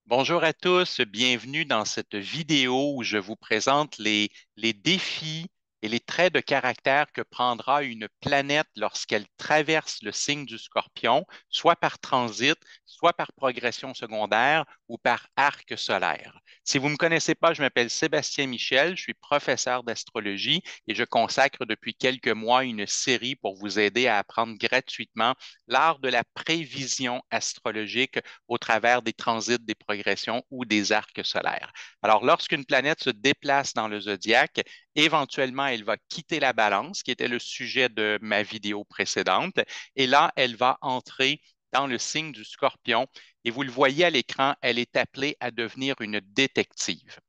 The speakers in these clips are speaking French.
Bonjour à tous, bienvenue dans cette vidéo où je vous présente les défis et les traits de caractère que prendra une planète lorsqu'elle traverse le signe du Scorpion, soit par transit, soit par progression secondaire ou par arc solaire. Si vous ne me connaissez pas, je m'appelle Sébastien Michel, je suis professeur d'astrologie et je consacre depuis quelques mois une série pour vous aider à apprendre gratuitement l'art de la prévision astrologique au travers des transits, des progressions ou des arcs solaires. Alors, lorsqu'une planète se déplace dans le zodiaque, éventuellement, elle va quitter la balance, qui était le sujet de ma vidéo précédente, et là, elle va entrer dans le signe du Scorpion. Et vous le voyez à l'écran, elle est appelée à devenir une détective.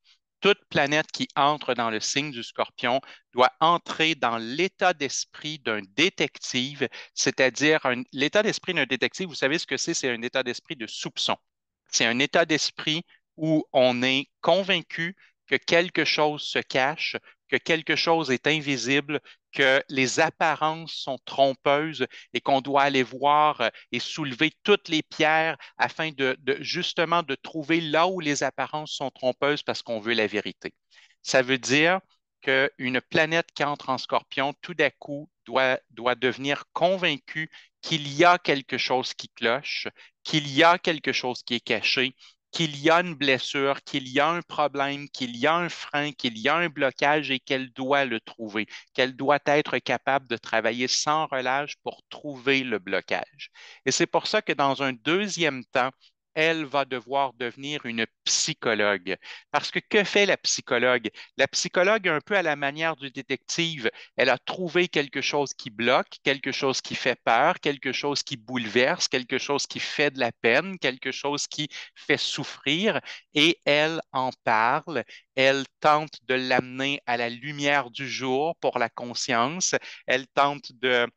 Toute planète qui entre dans le signe du Scorpion doit entrer dans l'état d'esprit d'un détective, c'est-à-dire l'état d'esprit d'un détective, vous savez ce que c'est un état d'esprit de soupçon. C'est un état d'esprit où on est convaincu que quelque chose se cache, que quelque chose est invisible, que les apparences sont trompeuses et qu'on doit aller voir et soulever toutes les pierres afin justement de trouver là où les apparences sont trompeuses parce qu'on veut la vérité. Ça veut dire qu'une planète qui entre en scorpion, tout d'un coup, doit devenir convaincue qu'il y a quelque chose qui cloche, qu'il y a quelque chose qui est caché, qu'il y a une blessure, qu'il y a un problème, qu'il y a un frein, qu'il y a un blocage et qu'elle doit le trouver, qu'elle doit être capable de travailler sans relâche pour trouver le blocage. Et c'est pour ça que dans un deuxième temps, elle va devoir devenir une psychologue. Parce que fait la psychologue? La psychologue, un peu à la manière du détective, elle a trouvé quelque chose qui bloque, quelque chose qui fait peur, quelque chose qui bouleverse, quelque chose qui fait de la peine, quelque chose qui fait souffrir, et elle en parle. Elle tente de l'amener à la lumière du jour pour la conscience. Elle tente de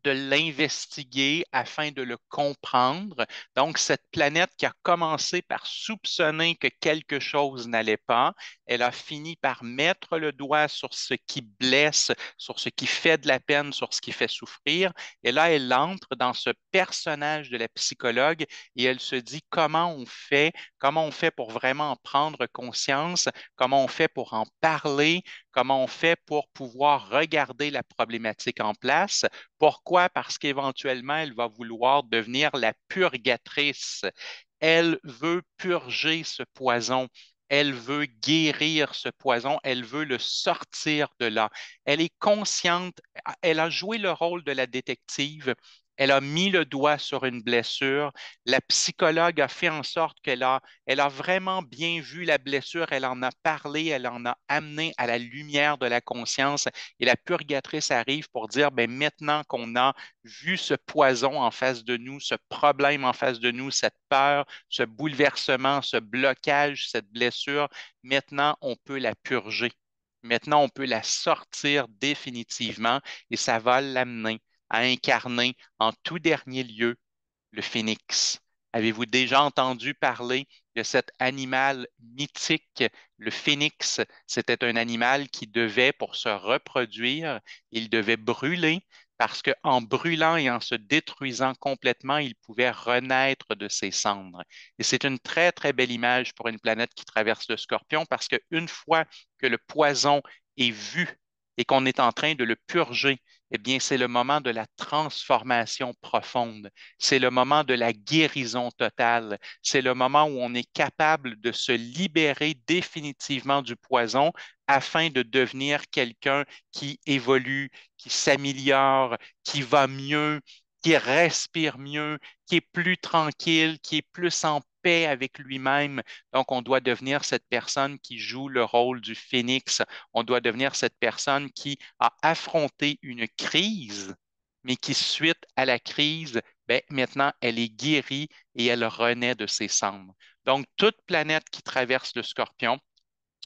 l'investiguer afin de le comprendre. Donc, cette planète qui a commencé par soupçonner que quelque chose n'allait pas, elle a fini par mettre le doigt sur ce qui blesse, sur ce qui fait de la peine, sur ce qui fait souffrir. Et là, elle entre dans ce personnage de la psychologue et elle se dit comment on fait pour vraiment en prendre conscience, comment on fait pour en parler, comment on fait pour pouvoir regarder la problématique en place. Pourquoi? Parce qu'éventuellement, elle va vouloir devenir la purgatrice. Elle veut purger ce poison. Elle veut guérir ce poison. Elle veut le sortir de là. Elle est consciente. Elle a joué le rôle de la détective. Elle a mis le doigt sur une blessure. La psychologue a fait en sorte elle a vraiment bien vu la blessure. Elle en a parlé. Elle en a amené à la lumière de la conscience. Et la purgatrice arrive pour dire, ben, maintenant qu'on a vu ce poison en face de nous, ce problème en face de nous, cette peur, ce bouleversement, ce blocage, cette blessure, maintenant on peut la purger. Maintenant, on peut la sortir définitivement et ça va l'amener à incarner en tout dernier lieu le phénix. Avez-vous déjà entendu parler de cet animal mythique, le phénix? C'était un animal qui devait, pour se reproduire, il devait brûler parce qu'en brûlant et en se détruisant complètement, il pouvait renaître de ses cendres. Et c'est une très, très belle image pour une planète qui traverse le scorpion parce qu'une fois que le poison est vu et qu'on est en train de le purger, eh bien, c'est le moment de la transformation profonde. C'est le moment de la guérison totale. C'est le moment où on est capable de se libérer définitivement du poison afin de devenir quelqu'un qui évolue, qui s'améliore, qui va mieux, qui respire mieux, qui est plus tranquille, qui est plus en paix avec lui-même. Donc, on doit devenir cette personne qui joue le rôle du phénix. On doit devenir cette personne qui a affronté une crise, mais qui, suite à la crise, ben, maintenant, elle est guérie et elle renaît de ses cendres. Donc, toute planète qui traverse le scorpion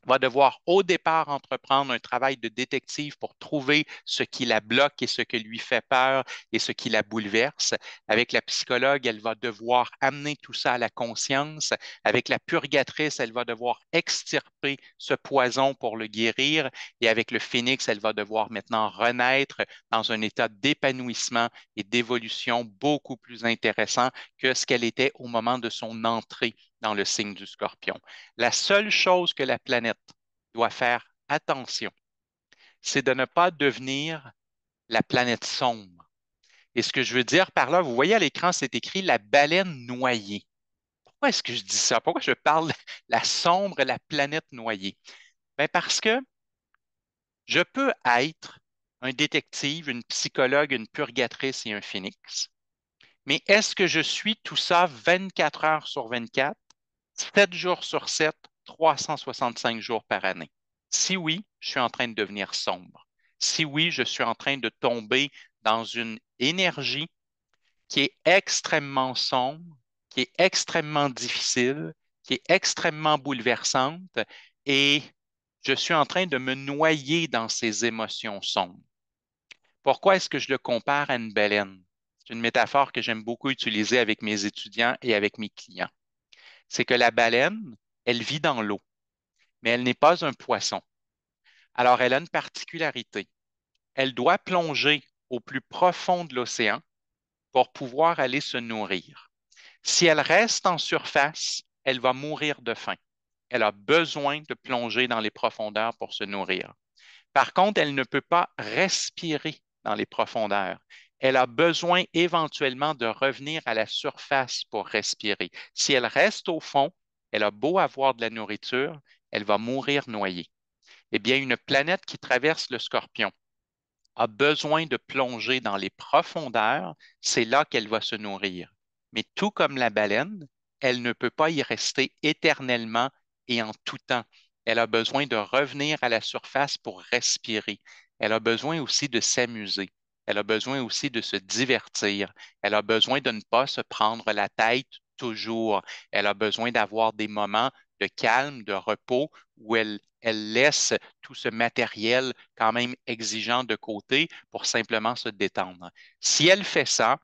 va devoir au départ entreprendre un travail de détective pour trouver ce qui la bloque et ce qui lui fait peur et ce qui la bouleverse. Avec la psychologue, elle va devoir amener tout ça à la conscience. Avec la purgatrice, elle va devoir extirper ce poison pour le guérir. Et avec le phénix, elle va devoir maintenant renaître dans un état d'épanouissement et d'évolution beaucoup plus intéressant que ce qu'elle était au moment de son entrée dans le signe du Scorpion. La seule chose que la planète doit faire attention, c'est de ne pas devenir la planète sombre. Et ce que je veux dire par là, vous voyez à l'écran, c'est écrit la baleine noyée. Pourquoi est-ce que je dis ça? Pourquoi je parle de la sombre, la planète noyée? Bien parce que je peux être un détective, une psychologue, une purgatrice et un phénix. Mais est-ce que je suis tout ça 24 heures sur 24, 7 jours sur 7, 365 jours par année? Si oui, je suis en train de devenir sombre. Si oui, je suis en train de tomber dans une énergie qui est extrêmement sombre, qui est extrêmement difficile, qui est extrêmement bouleversante et je suis en train de me noyer dans ces émotions sombres. Pourquoi est-ce que je le compare à une baleine? C'est une métaphore que j'aime beaucoup utiliser avec mes étudiants et avec mes clients. C'est que la baleine, elle vit dans l'eau, mais elle n'est pas un poisson. Alors, elle a une particularité. Elle doit plonger au plus profond de l'océan pour pouvoir aller se nourrir. Si elle reste en surface, elle va mourir de faim. Elle a besoin de plonger dans les profondeurs pour se nourrir. Par contre, elle ne peut pas respirer dans les profondeurs. Elle a besoin éventuellement de revenir à la surface pour respirer. Si elle reste au fond, elle a beau avoir de la nourriture, elle va mourir noyée. Eh bien, une planète qui traverse le Scorpion a besoin de plonger dans les profondeurs, c'est là qu'elle va se nourrir. Mais tout comme la baleine, elle ne peut pas y rester éternellement et en tout temps. Elle a besoin de revenir à la surface pour respirer. Elle a besoin aussi de s'amuser. Elle a besoin aussi de se divertir. Elle a besoin de ne pas se prendre la tête toujours. Elle a besoin d'avoir des moments de calme, de repos, où elle laisse tout ce matériel quand même exigeant de côté pour simplement se détendre. Si elle fait ça,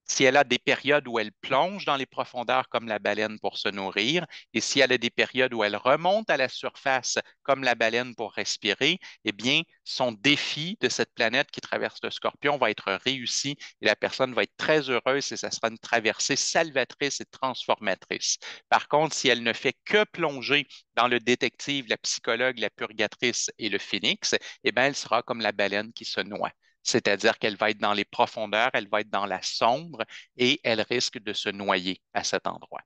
si elle a des périodes où elle plonge dans les profondeurs comme la baleine pour se nourrir, et si elle a des périodes où elle remonte à la surface comme la baleine pour respirer, eh bien, son défi de cette planète qui traverse le Scorpion va être réussi et la personne va être très heureuse et ça sera une traversée salvatrice et transformatrice. Par contre, si elle ne fait que plonger dans le détective, la psychologue, la purgatrice et le phénix, eh bien, elle sera comme la baleine qui se noie. C'est-à-dire qu'elle va être dans les profondeurs, elle va être dans la sombre et elle risque de se noyer à cet endroit.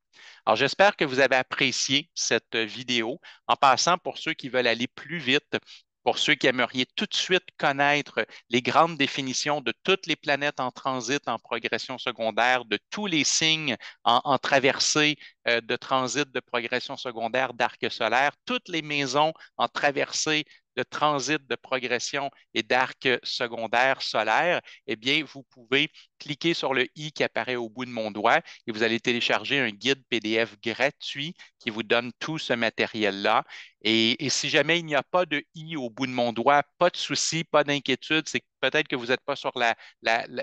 Alors, j'espère que vous avez apprécié cette vidéo. En passant, pour ceux qui veulent aller plus vite, pour ceux qui aimeriez tout de suite connaître les grandes définitions de toutes les planètes en transit, en progression secondaire, de tous les signes en traversée de transit, de progression secondaire, d'arc solaire, toutes les maisons en traversée de transit, de progression et d'arc secondaire solaire, eh bien, vous pouvez cliquer sur le i qui apparaît au bout de mon doigt et vous allez télécharger un guide PDF gratuit qui vous donne tout ce matériel-là. Et si jamais il n'y a pas de i au bout de mon doigt, pas de souci, pas d'inquiétude, c'est peut-être que vous n'êtes pas sur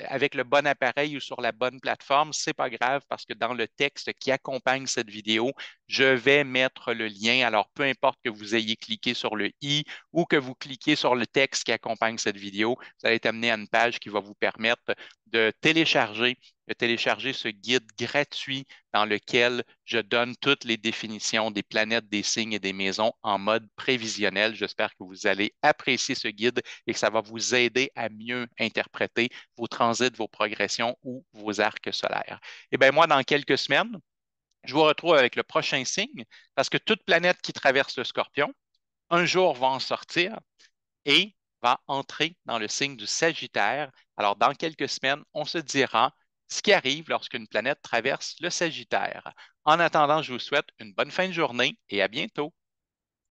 avec le bon appareil ou sur la bonne plateforme, c'est pas grave parce que dans le texte qui accompagne cette vidéo, je vais mettre le lien. Alors, peu importe que vous ayez cliqué sur le i ou que vous cliquez sur le texte qui accompagne cette vidéo, vous allez être amené à une page qui va vous permettre de télécharger ce guide gratuit dans lequel je donne toutes les définitions des planètes, des signes et des maisons en mode prévisionnel. J'espère que vous allez apprécier ce guide et que ça va vous aider à mieux interpréter vos transits, vos progressions ou vos arcs solaires. Eh bien, moi, dans quelques semaines, je vous retrouve avec le prochain signe parce que toute planète qui traverse le Scorpion, un jour va en sortir et va entrer dans le signe du Sagittaire. Alors, dans quelques semaines, on se dira ce qui arrive lorsqu'une planète traverse le Sagittaire. En attendant, je vous souhaite une bonne fin de journée et à bientôt.